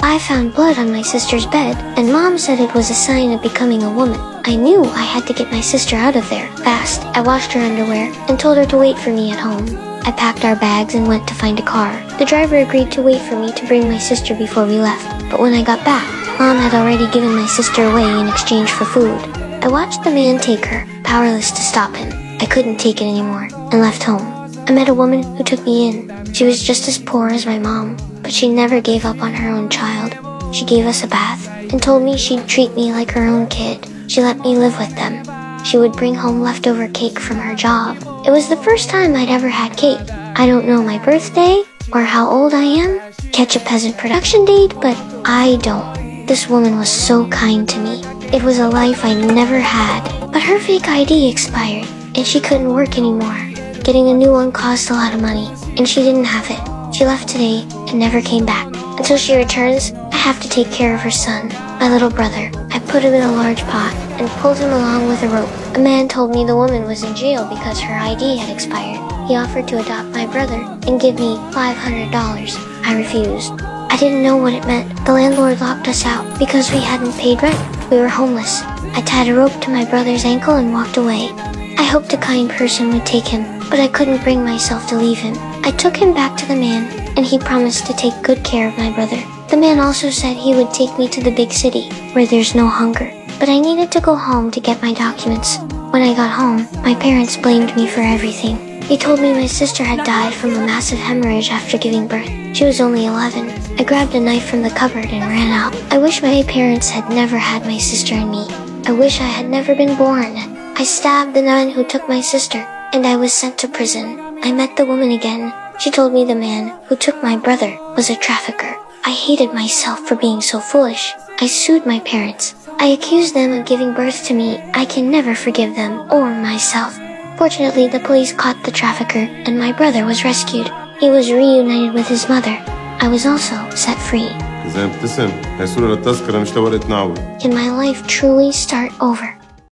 I found blood on my sister's bed, and Mom said it was a sign of becoming a woman. I knew I had to get my sister out of there, fast. I washed her underwear and told her to wait for me at home. I packed our bags and went to find a car. The driver agreed to wait for me to bring my sister before we left, but when I got back, Mom had already given my sister away in exchange for food. I watched the man take her, powerless to stop him. I couldn't take it anymore, and left home. I met a woman who took me in. She was just as poor as my mom, but she never gave up on her own child. She gave us a bath, and told me she'd treat me like her own kid. She let me live with them. She would bring home leftover cake from her job. It was the first time I'd ever had cake. I don't know my birthday, or how old I am, catch a peasant production date, but I don't. This woman was so kind to me. It was a life I never had. But her fake ID expired, and she couldn't work anymore. Getting a new one cost a lot of money, and she didn't have it. She left today and never came back. Until she returns, I have to take care of her son, my little brother. I put him in a large pot and pulled him along with a rope. A man told me the woman was in jail because her ID had expired. He offered to adopt my brother and give me $500. I refused. I didn't know what it meant. The landlord locked us out because we hadn't paid rent. We were homeless. I tied a rope to my brother's ankle and walked away. I hoped a kind person would take him, but I couldn't bring myself to leave him. I took him back to the man, and he promised to take good care of my brother. The man also said he would take me to the big city, where there's no hunger. But I needed to go home to get my documents. When I got home, my parents blamed me for everything. They told me my sister had died from a massive hemorrhage after giving birth. She was only 11. I grabbed a knife from the cupboard and ran out. I wish my parents had never had my sister and me. I wish I had never been born. I stabbed the man who took my sister, and I was sent to prison. I met the woman again. She told me the man who took my brother was a trafficker. I hated myself for being so foolish. I sued my parents. I accused them of giving birth to me. I can never forgive them or myself. Fortunately, the police caught the trafficker, and my brother was rescued. He was reunited with his mother. I was also set free. Can my life truly start over?